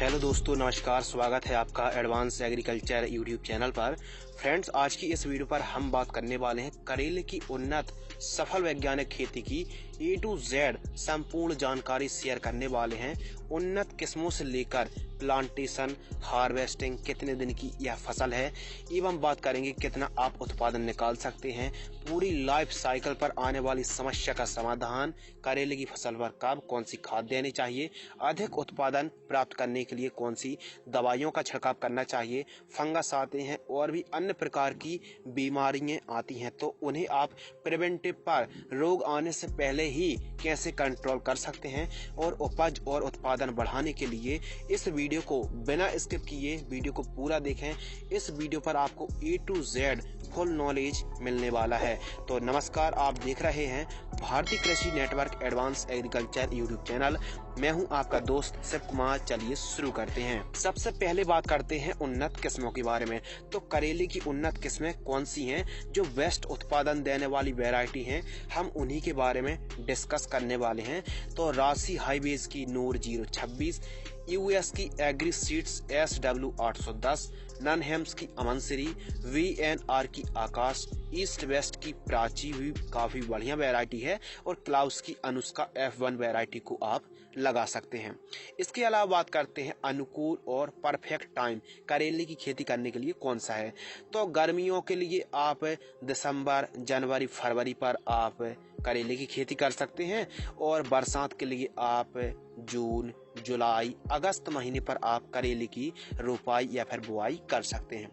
Hello दोस्तों, नमस्कार। स्वागत है आपका एडवांस एग्रीकल्चर यूट्यूब चैनल पर। फ्रेंड्स, आज की इस वीडियो पर हम बात करने वाले हैं करेले की उन्नत सफल वैज्ञानिक खेती की A to Z संपूर्ण जानकारी शेयर करने वाले हैं। उन्नत किस्मों से लेकर प्लांटेशन, हार्वेस्टिंग, कितने दिन की यह फसल है एवं बात करेंगे कितना आप उत्पादन निकाल सकते हैं। पूरी लाइफ साइकिल पर आने वाली समस्या का समाधान, करेले की फसल पर कब कौन सी खाद देनी चाहिए, अधिक उत्पादन प्राप्त करने के लिए कौन सी दवाइयों का छिड़काव करना चाहिए, फंगस आते हैं और भी अन्य प्रकार की बीमारियां आती हैं तो उन्हें आप प्रिवेंटिव पर रोग आने से पहले ही कैसे कंट्रोल कर सकते हैं और उपज और उत्पादन बढ़ाने के लिए इस वीडियो को बिना स्किप किए वीडियो को पूरा देखें। इस वीडियो पर आपको A to Z full knowledge मिलने वाला है। तो नमस्कार, आप देख रहे हैं भारतीय कृषि network advance agriculture YouTube channel. मैं हूं आपका दोस्त शिव कुमार। चलिए शुरू करते हैं। सबसे पहले बात करते हैं उन्नत किस्मों के बारे में। तो करेले की उन्नत किस्में कौन सी हैं जो बेस्ट उत्पादन देने वाली वैरायटी हैं, हम उन्हीं के बारे में डिस्कस करने वाले हैं। तो राशि हाईवेज की नूर 026, यूएस की एग्री सीड्स SW 810, ननहेम्स की अमनसरी, VNR की आकाश, ईस्ट वेस्ट की प्राची भी काफी बढ़िया वैरायटी है और क्लाउस की अनुष्का F1 वैरायटी को आप लगा सकते हैं। इसके अलावा बात करते हैं अनुकूल और परफेक्ट टाइम करेले की खेती करने के लिए कौन सा है। तो गर्मियों के लिए आप दिसंबर, जनवरी, फरवरी पर आप करेले की खेती कर सकते हैं और बरसात के लिए आप जून, जुलाई, अगस्त महीने पर आप करेले की रोपाई या फिर बुआई कर सकते हैं।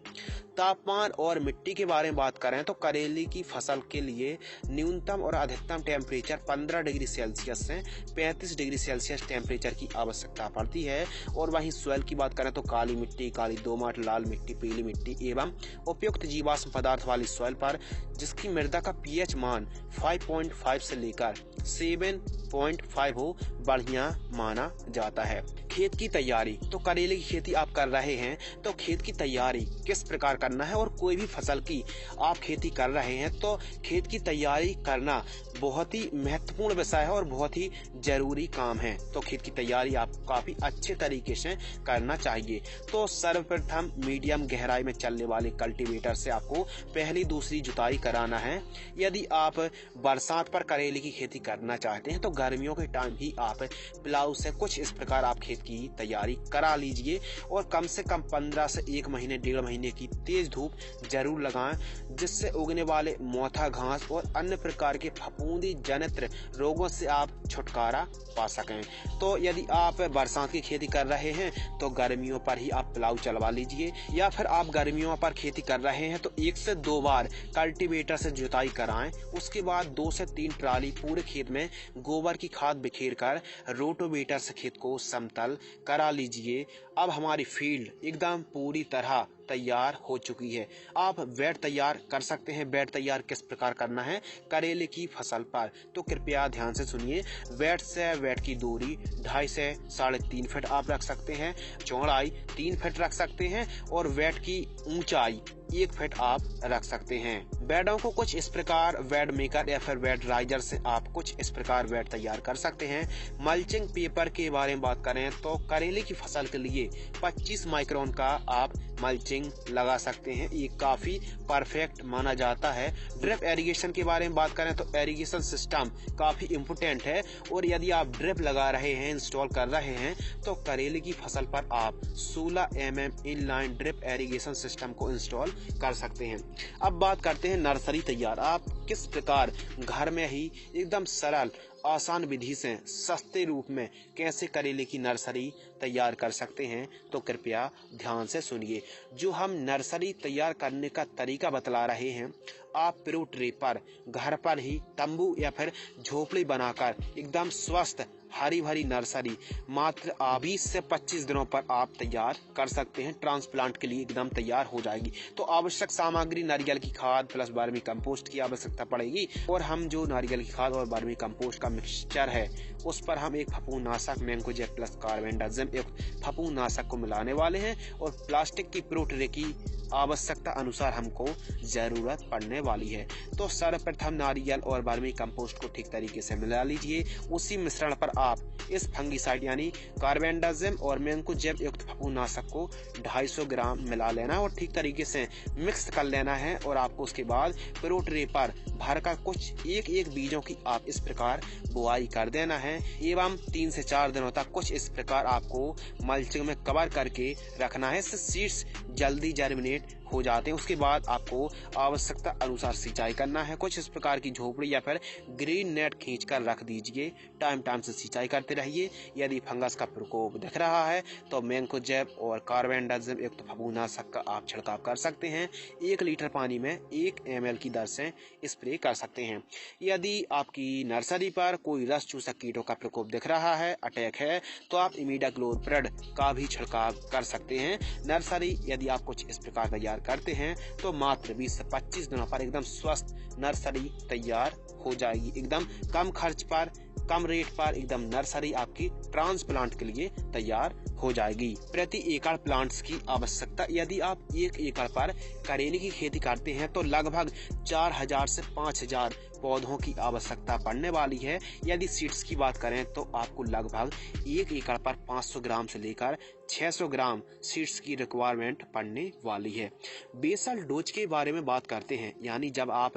तापमान और मिट्टी के बारे में बात करें तो करेले की फसल के लिए न्यूनतम और अधिकतम टेम्परेचर 15 डिग्री सेल्सियस से 35 डिग्री सेल्सियस टेम्परेचर की आवश्यकता पड़ती है। और वहीं सॉइल की बात करें तो काली मिट्टी, काली दोमट, लाल मिट्टी, पीली मिट्टी एवं उपयुक्त जीवाश्म पदार्थ वाली सॉइल पर जिसकी मृदा का pH मान 5.5 से लेकर 7.5 हो बढ़िया माना जाता है। खेत की तैयारी, तो करेले की खेती आप कर रहे हैं तो खेत की तैयारी किस प्रकार करना है और कोई भी फसल की आप खेती कर रहे हैं तो खेत की तैयारी करना बहुत ही महत्वपूर्ण विषय है और बहुत ही जरूरी काम है। तो खेत की तैयारी आपको काफी अच्छे तरीके से करना चाहिए। तो सर्वप्रथम मीडियम गहराई में चलने वाले कल्टीवेटर से आपको पहली दूसरी जुताई कराना है। यदि आप बरसात पर करेले की खेती करना चाहते हैं तो गर्मियों के टाइम ही आप प्लाऊ से कुछ इस प्रकार आप खेत की तैयारी करा लीजिए और कम से कम 15 से 1 महीने 1.5 महीने की तेज धूप जरूर लगाएं, जिससे उगने वाले मोथा घास और अन्य प्रकार के फफूंदी जनित रोगों से आप छुटकारा पा सकें। तो यदि आप बरसात की खेती कर रहे हैं तो गर्मियों पर ही आप प्लाऊ चलवा लीजिए, या फिर आप गर्मियों पर खेती कर रहे हैं तो 1 से 2 बार कल्टीवेटर से जुताई कराएं। उसके बाद 2 से 3 ट्राली पूरे खेत में गोबर की खाद बिखेर कर रोटोवेटर से खेत को समतल करा लीजिए। अब हमारी फील्ड एकदम पूरी तरह तैयार हो चुकी है। आप बेड तैयार कर सकते हैं। बेड तैयार किस प्रकार करना है करेले की फसल पर, तो कृपया ध्यान से सुनिए। बेड से बेड की दूरी 2.5 से 3.5 फीट आप रख सकते हैं, चौड़ाई 3 फीट रख सकते हैं और बेड की ऊंचाई 1 फीट आप रख सकते हैं। बेडों को कुछ इस प्रकार बेड मेकर या फिर बेड राइजर से आप कुछ इस प्रकार बेड तैयार कर सकते हैं। मल्चिंग पेपर के बारे में बात करें तो करेले की फसल के लिए 25 माइक्रोन का आप मल्चिंग लगा सकते हैं। ये काफी परफेक्ट माना जाता है। ड्रिप इरिगेशन के बारे में बात करें तो इरिगेशन सिस्टम काफी इम्पोर्टेंट है और यदि आप ड्रिप लगा रहे हैं, इंस्टॉल कर रहे हैं तो करेले की फसल पर आप 16 mm inline drip irrigation system को इंस्टॉल कर सकते हैं। अब बात करते हैं नर्सरी तैयार। आप किस प्रकार घर में ही एकदम सरल आसान विधि से सस्ते रूप में कैसे करेले की नर्सरी तैयार कर सकते हैं, तो कृपया ध्यान से सुनिए। जो हम नर्सरी तैयार करने का तरीका बतला रहे हैं, आप प्रो ट्रे पर घर पर ही तंबू या फिर झोपड़ी बनाकर एकदम स्वस्थ हरी भरी नर्सरी मात्र 20 से 25 दिनों पर आप तैयार कर सकते हैं। ट्रांसप्लांट के लिए एकदम तैयार हो जाएगी। तो आवश्यक सामग्री नारियल की खाद प्लस वर्मी कंपोस्ट की आवश्यकता पड़ेगी और हम जो नारियल की खाद और वर्मी कंपोस्ट का मिक्सचर है उस पर हम एक फफूंदनाशक मैंकोजेब प्लस कार्बेंडाजिम एक फफूंदनाशक को मिलाने वाले हैं और प्लास्टिक की प्रो ट्रे की आवश्यकता अनुसार हमको जरूरत पड़ने वाली है। तो सर्वप्रथम नारियल और वर्मी कंपोस्ट को ठीक तरीके से मिला लीजिए। उसी मिश्रण पर आप इस फंगिसाइड यानी कार्बेंडाजिम और मैंकोजेब युक्त फफूंदनाशक को 250 ग्राम मिला लेना है और ठीक तरीके से मिक्स कर लेना है। और आपको उसके बाद प्रो ट्रे पर भरकर कुछ एक बीजों की आप इस प्रकार बुआई कर देना है एवं 3 से 4 दिनों तक कुछ इस प्रकार आपको मल्चिंग में कवर करके रखना है। इससे सीड्स जल्दी जर्मिनेट हो जाते हैं। उसके बाद आपको आवश्यकता अनुसार सिंचाई करना है। कुछ इस प्रकार की झोपड़ी या फिर ग्रीन नेट खींचकर रख दीजिए। टाइम से सिंचाई करते रहिए। यदि फंगस का प्रकोप दिख रहा है तो मैंकोजेब और कार्बेंडाजिम युक्त फफूंदनाशक का आप छिड़काव कर सकते हैं। 1 लीटर पानी में 1 ml की दर से स्प्रे कर सकते हैं। यदि आपकी नर्सरी पर कोई रस चूसक कीटों का प्रकोप दिख रहा है, अटैक है, तो आप इमिडाक्लोप्रिड का भी छिड़काव कर सकते हैं। नर्सरी यदि आप कुछ इस प्रकार तैयार करते हैं तो मात्र 20 से 25 दिनों पर एकदम स्वस्थ नर्सरी तैयार हो जाएगी। एकदम कम खर्च पर, कम रेट पर एकदम नर्सरी आपकी ट्रांसप्लांट के लिए तैयार हो जाएगी। प्रति एकड़ प्लांट्स की आवश्यकता, यदि आप 1 एकड़ पर करेले की खेती करते हैं तो लगभग 4000 से 5000 पौधों की आवश्यकता पड़ने वाली है। यदि सीड्स की बात करें तो आपको लगभग 1 एकड़ पर 500 ग्राम से लेकर 600 ग्राम सीड्स की रिक्वायरमेंट पड़ने वाली है। बेसल डोज के बारे में बात करते हैं, यानी जब आप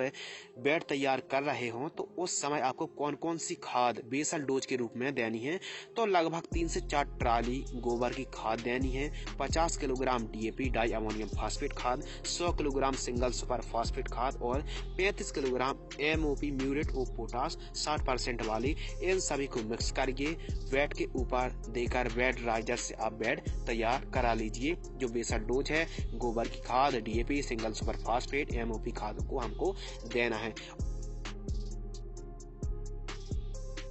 बेड तैयार कर रहे हो तो उस समय आपको कौन कौन सी खाद बेसल डोज के रूप में देनी है। तो लगभग 3 से 4 ट्राली गोबर की खाद देनी है, 50 kilogram DAP di ammonium phosphate खाद, 100 किलोग्राम सिंगल सुपर फास्फेट खाद और 35 kilogram MOP muriate of potash 60% वाली। इन सभी को मिक्स करके बेड के ऊपर देकर बेड राइजर से आप बेड तैयार करा लीजिए। जो बेसल डोज है गोबर की खाद, DAP, single super phosphate, MOP खाद को हमको देना है।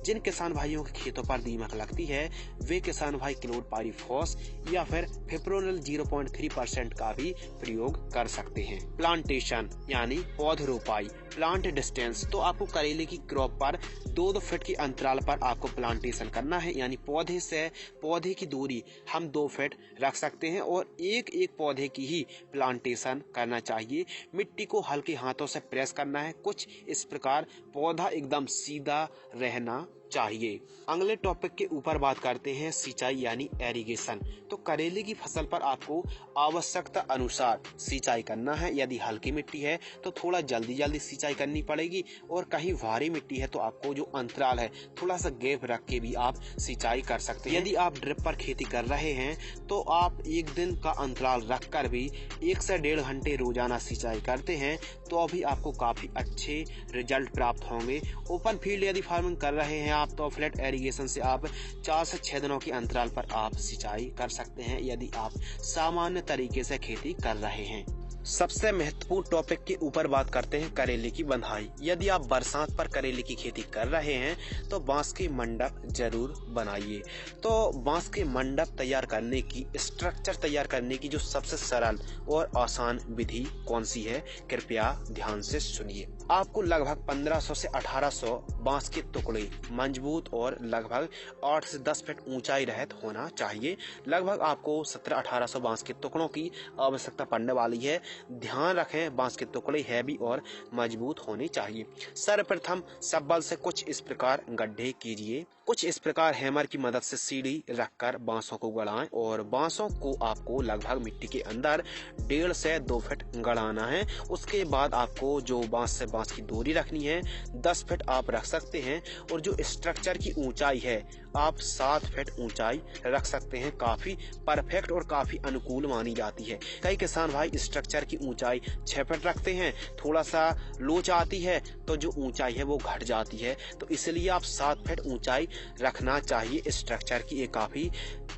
जिन किसान भाइयों के खेतों पर दीमक लगती है वे किसान भाई क्लोरपाइरीफॉस या फिर फिप्रोनिल 0.3% का भी प्रयोग कर सकते हैं। प्लांटेशन यानी पौधरोपाई, प्लांट डिस्टेंस, तो आपको करेले की क्रॉप पर 2-2 फीट के अंतराल पर आपको प्लांटेशन करना है। यानी पौधे से पौधे की दूरी हम 2 फीट रख सकते हैं और एक पौधे की ही प्लांटेशन करना चाहिए। मिट्टी को हल्के हाथों से प्रेस करना है। कुछ इस प्रकार पौधा एकदम सीधा रहना चाहिए। अगले टॉपिक के ऊपर बात करते हैं सिंचाई यानी एरीगेशन। तो करेले की फसल पर आपको आवश्यकता अनुसार सिंचाई करना है। यदि हल्की मिट्टी है तो थोड़ा जल्दी सिंचाई करनी पड़ेगी और कहीं भारी मिट्टी है तो आपको जो अंतराल है थोड़ा सा गैप रख के भी आप सिंचाई कर सकते हैं। यदि आप ड्रिप पर खेती कर रहे हैं तो आप 1 दिन का अंतराल रखकर भी 1 से 1.5 घंटे रोजाना सिंचाई करते हैं तो अभी आपको काफी अच्छे रिजल्ट प्राप्त होंगे। ओपन फील्ड यदि फार्मिंग कर रहे हैं आप तो फ्लैट एरीगेशन से आप 4 से 6 दिनों के अंतराल पर आप सिंचाई कर सकते हैं यदि आप सामान्य तरीके से खेती कर रहे हैं। सबसे महत्वपूर्ण टॉपिक के ऊपर बात करते हैं करेले की बंधाई। यदि आप बरसात पर करेले की खेती कर रहे हैं तो बांस के मंडप जरूर बनाइए। तो बांस के मंडप तैयार करने की, स्ट्रक्चर तैयार करने की जो सबसे सरल और आसान विधि कौन सी है, कृपया ध्यान से सुनिए। आपको लगभग 1500 से 1800 बांस के टुकड़े मजबूत और लगभग 8 से 10 फीट ऊंचाई रहित होना चाहिए। लगभग आपको 1700-1800 बांस के टुकड़ों की आवश्यकता पड़ने वाली है। ध्यान रखें बांस के टुकड़े हैवी और मजबूत होने चाहिए। सर्वप्रथम सब्बल से कुछ इस प्रकार गड्ढे कीजिए। कुछ इस प्रकार हैमर की मदद से सीढ़ी रखकर बांसों को गड़ाएं और बांसों को आपको लगभग मिट्टी के अंदर 1.5 से 2 फीट गड़ाना है। उसके बाद आपको जो बांस से बांस की दूरी रखनी है 10 फीट आप रख सकते हैं और जो स्ट्रक्चर की ऊंचाई है आप 7 फीट ऊंचाई रख सकते हैं। काफी परफेक्ट और काफी अनुकूल मानी जाती है। कई किसान भाई स्ट्रक्चर की ऊंचाई 6 फीट रखते हैं, थोड़ा सा लोच आती है तो जो ऊंचाई है वो घट जाती है, तो इसलिए आप 7 फीट ऊंचाई रखना चाहिए स्ट्रक्चर की। ये काफी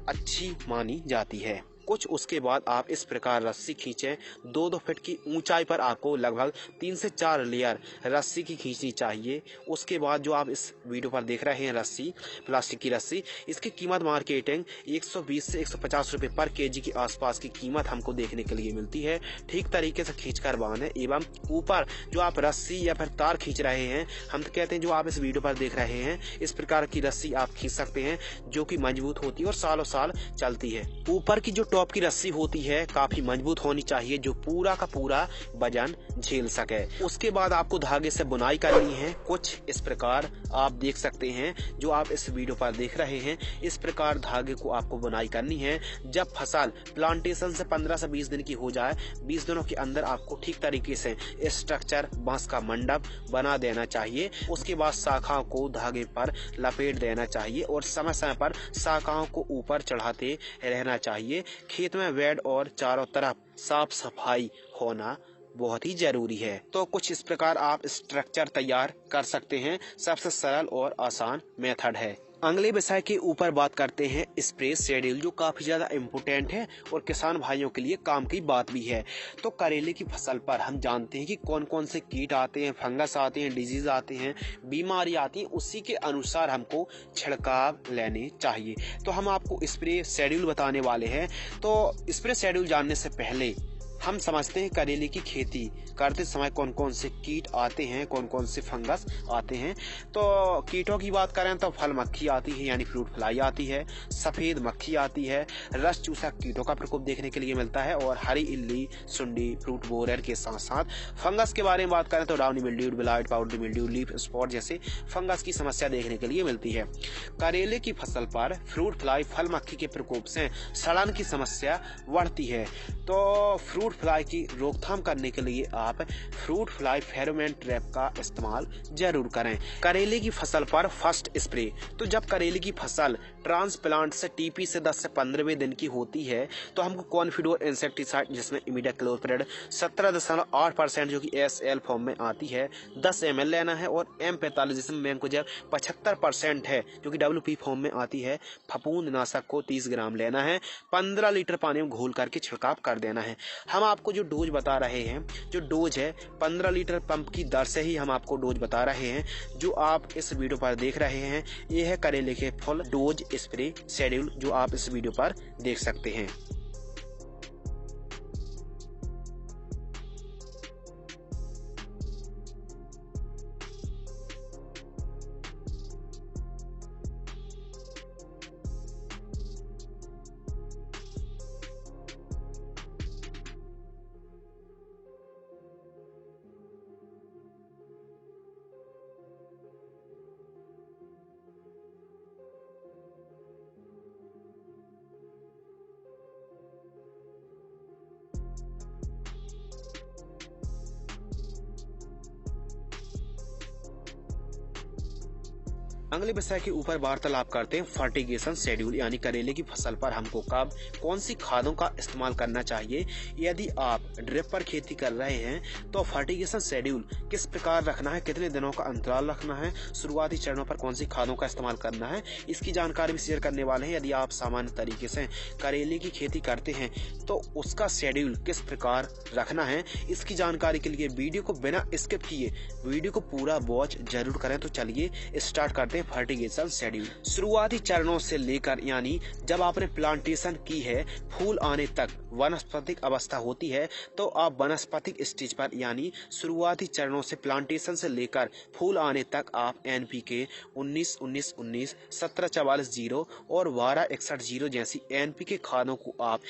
अच्छी मानी जाती है। कुछ उसके बाद आप इस प्रकार रस्सी खींचें। 2-2 फीट की ऊंचाई पर आपको लगभग 3 से 4 लेयर रस्सी की खींचनी चाहिए। उसके बाद जो आप इस वीडियो पर देख रहे हैं रस्सी, प्लास्टिक की रस्सी, इसकी कीमत मार्केटिंग 120 से 150 रुपए पर केजी के आसपास की कीमत हमको देखने के लिए मिलती है। ठीक तरीके से खींचकर बांधें एवं ऊपर जो आप रस्सी या फिर तार खींच रहे हैं, हम तो कहते हैं जो आप इस वीडियो पर देख रहे हैं, इस प्रकार की रस्सी आप खींच सकते हैं जो कि मजबूत होती है और सालों साल चलती है। ऊपर की जो टॉप की रस्सी होती है काफी मजबूत होनी चाहिए, जो पूरा का पूरा वजन झेल सके। उसके बाद आपको धागे से बुनाई करनी है। कुछ इस प्रकार आप देख सकते हैं, जो आप इस वीडियो पर देख रहे हैं, इस प्रकार धागे को आपको बुनाई करनी है। जब फसल प्लांटेशन से 15 से 20 दिन की हो जाए, 20 दिनों के अंदर आपको ठीक तरीके से स्ट्रक्चर बांस का मंडप बना देना चाहिए। उसके बाद शाखाओं को धागे पर लपेट देना चाहिए और समय समय पर शाखाओं को ऊपर चढ़ाते रहना चाहिए। खेत में बेड और चारों तरफ साफ सफाई होना बहुत ही जरूरी है। तो कुछ इस प्रकार आप स्ट्रक्चर तैयार कर सकते हैं। सबसे सरल और आसान मेथड है। अगले विषय के ऊपर बात करते हैं स्प्रे शेड्यूल, जो काफी ज्यादा इम्पोर्टेंट है और किसान भाइयों के लिए काम की बात भी है। तो करेले की फसल पर हम जानते हैं कि कौन कौन से कीट आते हैं, फंगस आते हैं, डिजीज आते हैं, बीमारी आती है, उसी के अनुसार हमको छिड़काव लेने चाहिए। तो हम आपको स्प्रे शेड्यूल बताने वाले हैं। तो स्प्रे शेड्यूल जानने से पहले हम समझते हैं करेले की खेती करते समय कौन कौन से कीट आते हैं, कौन कौन से फंगस आते हैं। तो कीटों की बात करें तो फल मक्खी आती है, यानी फ्रूट फ्लाई आती है, सफेद मक्खी आती है, रस चूसक कीटों का प्रकोप देखने के लिए मिलता है, और हरी इल्ली, सुंडी, फ्रूट बोरर के साथ साथ फंगस के बारे में बात करें तो downy mildew, blight, powdery mildew, leaf spot जैसे फंगस की समस्या देखने के लिए मिलती है। करेले की फसल पर फ्रूट फ्लाई, फल मक्खी के प्रकोप से सड़न की समस्या बढ़ती है। तो फ्रूट फ्लाई की रोकथाम करने के लिए आप फ्रूट फ्लाई फेरोमोन ट्रैप का इस्तेमाल जरूर करें। करेले की फसल पर फर्स्ट स्प्रे, तो जब करेले की फसल ट्रांसप्लांट से टीपी से 10 से 15वें दिन की होती है तो हमको कॉन्फिडोर इंसेक्टिसाइड जिसमें इमिडाक्लोप्रिड 17.8% जो कि SL फॉर्म में आती है 10 ml लेना है, और M45 जिसमें मैंकोजेब 75% है जो कि WP फॉर्म में आती है फफूंद नाशक को 30 ग्राम लेना है। 15 लीटर पानी में घोल करके छिड़काव कर देना है। हम आपको जो डोज बता रहे हैं, जो डोज है 15 लीटर पंप की दर से ही हम आपको डोज बता रहे हैं, जो आप इस वीडियो पर देख रहे हैं। ये है करेले के फुल डोज स्प्रे शेड्यूल, जो आप इस वीडियो पर देख सकते हैं। अगले विषय के ऊपर वार्तालाप करते हैं फर्टिगेशन शेड्यूल, यानी करेले की फसल पर हमको कब कौन सी खादों का इस्तेमाल करना चाहिए। यदि आप ड्रिप पर खेती कर रहे हैं तो फर्टिगेशन शेड्यूल किस प्रकार रखना है, कितने दिनों का अंतराल रखना है, शुरुआती चरणों पर कौन सी खादों का इस्तेमाल करना है, इसकी जानकारी भी शेयर करने वाले हैं। यदि आप सामान्य तरीके से करेले की खेती करते हैं तो उसका शेड्यूल किस प्रकार रखना है, इसकी जानकारी के लिए वीडियो को बिना स्किप किए वीडियो को पूरा वॉच जरूर करें। तो चलिए स्टार्ट करते हैं फर्टिगेशन शेड्यूल। शुरुआती चरणों से लेकर, यानी जब आपने प्लांटेशन की है, फूल आने तक वनस्पतिक अवस्था होती है, तो आप वनस्पतिक स्टेज पर, यानी शुरुआती चरणों से प्लांटेशन से लेकर फूल आने तक आप NPK 19-19-19, 17-44-0 और 12-61-0 जैसी NPK खादों को आप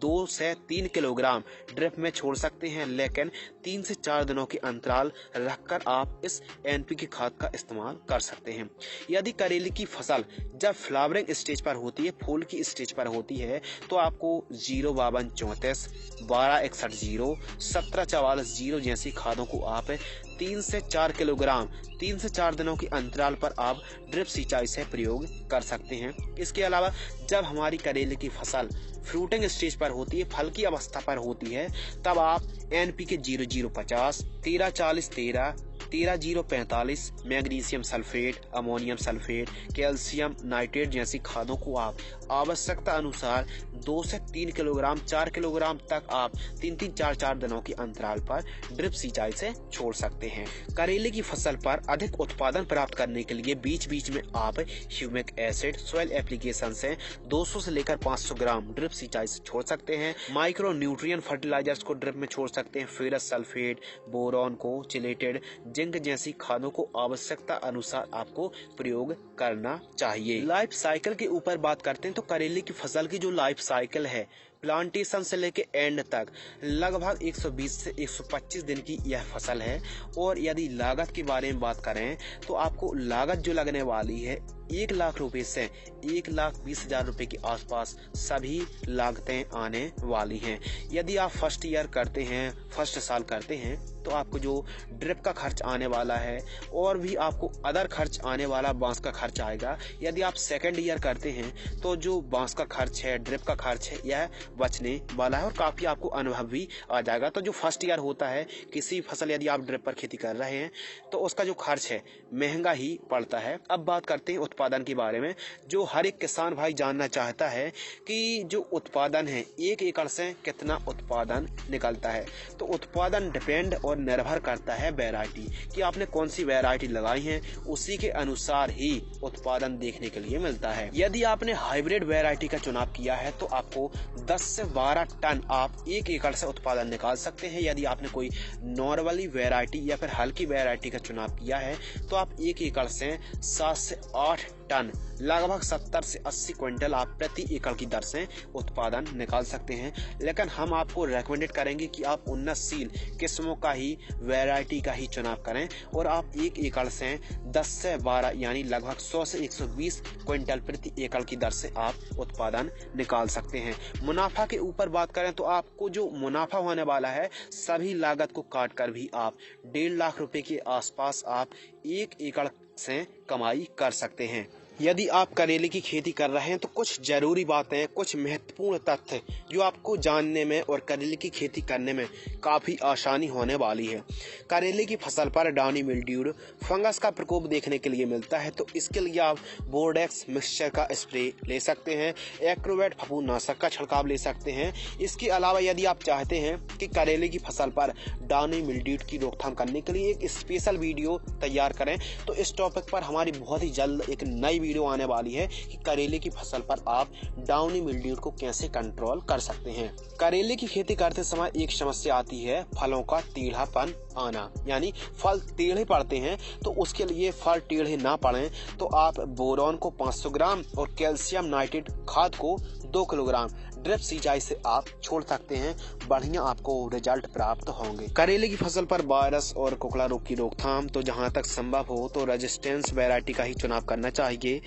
2 से 3 किलोग्राम ड्रिप में छोड़ सकते हैं, लेकिन 3 से 4 दिनों के अंतराल रखकर आप इस NPK खाद का इस्तेमाल कर सकते हैं। यदि करेले की फसल जब फ्लावरिंग स्टेज पर होती है, फूल की स्टेज पर होती है, तो आपको 0-52-34, 12-61-0, 17-44-0 जैसी खादों को आप 3 से 4 किलोग्राम 3 से 4 दिनों के अंतराल पर आप ड्रिप सिंचाई से प्रयोग कर सकते हैं। इसके अलावा जब हमारी करेले की फसल फ्रूटिंग स्टेज पर होती है, फल की अवस्था पर होती है, तब आप NPK 0050, 13-40-13, 13-0-45, magnesium sulphate, ammonium sulphate, calcium nitrate जैसी खादों को आप आवश्यकता अनुसार 2 से 3 किलोग्राम 4 किलोग्राम तक आप 3-4 दिनों के अंतराल पर ड्रिप सिंचाई से छोड़ सकते हैं। करेले की फसल पर अधिक उत्पादन प्राप्त करने के लिए बीच बीच में आप ह्यूमिक एसिड सॉइल एप्लीकेशन से 200 से लेकर 500 ग्राम ड्रिप सिंचाई से छोड़ सकते हैं। माइक्रो न्यूट्रिएंट फर्टिलाइजर्स को ड्रिप में छोड़ सकते हैं। फेरस सल्फेट, बोरॉन को चिलेटेड, जिंक जैसी खादों को आवश्यकता अनुसार आपको प्रयोग करना चाहिए। लाइफ साइकिल के ऊपर बात करते हैं तो करेले की फसल की जो लाइफ साइकिल है प्लांटेशन से लेके एंड तक लगभग 120 से 125 दिन की यह फसल है। और यदि लागत के बारे में बात करें तो आपको लागत जो लगने वाली है 1 लाख रुपए से 1,20,000 रुपए के आसपास सभी लागतें आने वाली हैं। यदि आप फर्स्ट ईयर करते हैं, फर्स्ट साल करते हैं, तो आपको जो ड्रिप का खर्च आने वाला है और भी आपको अदर खर्च आने वाला बांस का खर्च आएगा। यदि आप सेकंड ईयर करते हैं तो जो बांस का खर्च है, ड्रिप का खर्च है, यह बचने वाला है और काफी आपको अनुभव भी आ जाएगा। तो जो फर्स्ट ईयर होता है किसी फसल यदि आप ड्रिप पर खेती कर रहे हैं तो उसका जो खर्च है महंगा ही पड़ता है। अब बात करते हैं उत्पादन के बारे में, जो हर एक किसान भाई जानना चाहता है कि जो उत्पादन है 1 एकड़ से कितना उत्पादन निकलता है। तो उत्पादन डिपेंड और निर्भर करता है वैरायटी कि आपने कौन सी वैरायटी लगाई है, उसी के अनुसार ही उत्पादन देखने के लिए मिलता है। यदि आपने हाइब्रिड वैरायटी का चुनाव किया है तो आपको 10 से 12 टन आप 1 एकड़ से उत्पादन निकाल सकते हैं। यदि आपने कोई नॉर्मली वैरायटी या फिर हल्की वैरायटी का चुनाव किया है तो आप 1 एकड़ से 7 से 8 टन लगभग 70 से 80 क्विंटल आप प्रति एकड़ की दर से उत्पादन निकाल सकते हैं। लेकिन हम आपको रेकमेंडेड करेंगे कि आप उन्नतशील किस्मों का ही वैरायटी का ही चुनाव करें और आप 1 एकड़ से 10 से 12 यानी लगभग 100 से 120 क्विंटल प्रति एकड़ की दर से आप उत्पादन निकाल सकते हैं। मुनाफा के ऊपर बात करें तो आपको जो मुनाफा होने वाला है सभी लागत को काट कर भी आप 1.5 लाख रुपए के आसपास आप 1 एकड़ से कमाई कर सकते हैं। यदि आप करेले की खेती कर रहे हैं तो कुछ जरूरी बातें, कुछ महत्वपूर्ण तथ्य जो आपको जानने में और करेले की खेती करने में काफी आसानी होने वाली है। करेले की फसल पर डाउनी मिल्ड्यू फंगस का प्रकोप देखने के लिए मिलता है, तो इसके लिए आप बोर्डेक्स मिक्सचर का स्प्रे ले सकते हैं, एक्रोवेट फफूंदनाशक का छिड़काव ले सकते हैं। इसके अलावा यदि आप चाहते हैं कि करेले की फसल पर डाउनी मिल्ड्यू की रोकथाम करने के लिए एक स्पेशल वीडियो तैयार करें तो इस टॉपिक पर हमारी बहुत ही जल्द एक नई वीडियो आने वाली है कि करेले की फसल पर आप डाउनी मिल्ड्यू को कैसे कंट्रोल कर सकते हैं। करेले की खेती करते समय एक समस्या आती है फलों का टेढ़ापन आना, यानी फल टेढ़े पड़ते हैं। तो उसके लिए फल टेढ़े ना पड़े तो आप बोरॉन को 500 ग्राम और कैल्शियम नाइट्रेट खाद को 2 किलोग्राम ड्रिप सिंचाई से आप छोड़ सकते हैं, बढ़िया आपको रिजल्ट प्राप्त होंगे। करेले की फसल पर वायरस और कोकड़ा रोग की रोकथाम तो जहां तक संभव हो तो रेजिस्टेंस वैरायटी का ही चुनाव करना चाहिए।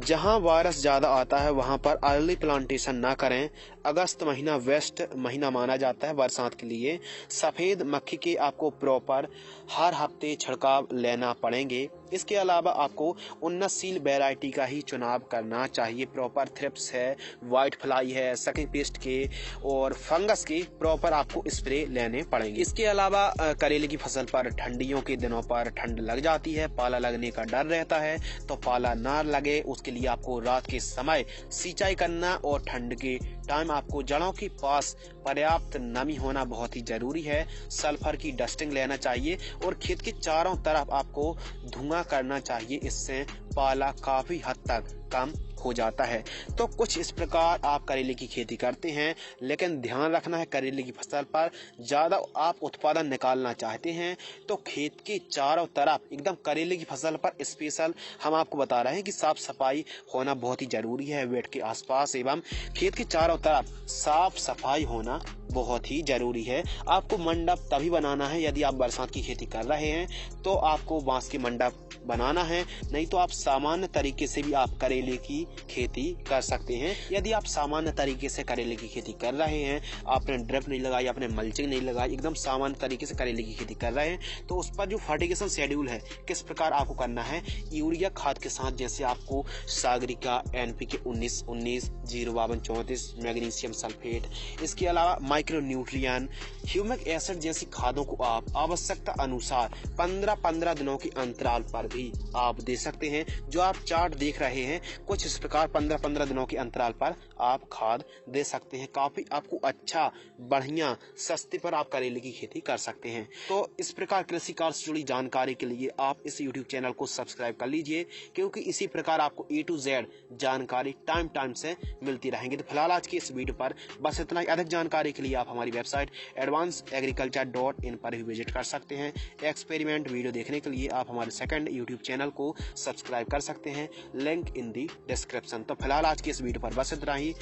जहां वायरस ज्यादा आता है वहां पर अर्ली प्लांटेशन ना करें। अगस्त महीना बेस्ट महीना माना जाता है बरसात के लिए। सफेद मक्खी के आपको प्रॉपर हर हफ्ते छिड़काव लेना पड़ेंगे। इसके अलावा आपको उन्नतशील वैरायटी का ही चुनाव करना चाहिए। प्रॉपर थ्रिप्स है, व्हाइट फ्लाई है, सकिंग पेस्ट के और फंगस के प्रॉपर आपको स्प्रे लेने पड़ेंगे। इसके अलावा करेले की फसल पर ठंडियों के दिनों पर ठंड लग जाती है, पाला लगने का डर रहता है। तो पाला ना लगे उसके लिए आपको रात के समय सिंचाई करना और ठंड के टाइम आपको जड़ों के पास पर्याप्त नमी होना बहुत ही जरूरी है। सल्फर की डस्टिंग लेना चाहिए और खेत के चारों तरफ आपको धुआं करना चाहिए। इससे पाला काफी हद तक कम हो जाता है। तो कुछ इस प्रकार आप करेले की खेती करते हैं, लेकिन ध्यान रखना है करेले की फसल पर ज्यादा आप उत्पादन निकालना चाहते हैं तो खेत के चारों तरफ एकदम करेले की फसल पर स्पेशल हम आपको बता रहे हैं कि साफ सफाई होना बहुत ही जरूरी है। वेट के आसपास एवं खेत के चारों तरफ साफ सफाई होना बहुत ही जरूरी है। आपको मंडप तभी बनाना है यदि आप बरसात की खेती कर रहे हैं तो आपको बांस के मंडप बनाना है, नहीं तो आप सामान्य तरीके से भी आप करेले की खेती कर सकते हैं। यदि आप सामान्य तरीके से करेले की खेती कर रहे हैं, आपने ड्रिप नहीं लगाई, आपने मल्चिंग नहीं लगाई, एकदम सामान्य तरीके से करेले की खेती कर रहे हैं तो उस पर जो फर्टिगेशन शेड्यूल है किस प्रकार आपको करना है, यूरिया खाद के साथ जैसे आपको सागरिका, NPK 19-19, 052-34, मैग्नीशियम सल्फेट, इसके अलावा माइक्रो न्यूट्रिएंट, ह्यूमिक एसिड जैसी खादों को आप आवश्यकता अनुसार 15-15 दिनों के अंतराल पर भी आप दे सकते हैं। जो आप चार्ट देख रहे हैं कुछ इस प्रकार 15-15 दिनों के अंतराल पर आप खाद दे सकते हैं। काफी आपको अच्छा बढ़िया सस्ते पर आप करेले की खेती कर सकते हैं। तो इस प्रकार कृषि कार्य से जुड़ी जानकारी के लिए आप इस YouTube चैनल को सब्सक्राइब कर लीजिए, क्योंकि इसी प्रकार आपको A to Z जानकारी टाइम से मिलती रहेंगी। तो फिलहाल आज की इस वीडियो पर बस इतना ही। अधिक जानकारी के लिए आप हमारी वेबसाइट advancedagriculture.in पर भी विजिट कर सकते हैं। एक्सपेरिमेंट वीडियो देखने के लिए आप हमारे सेकंड YouTube चैनल को सब्सक्राइब कर सकते हैं, लिंक इन दी डिस्क्रिप्शन। तो फिलहाल आज की इस वीडियो पर बस इतना ही।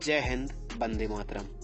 जय हिंद, वंदे मातरम।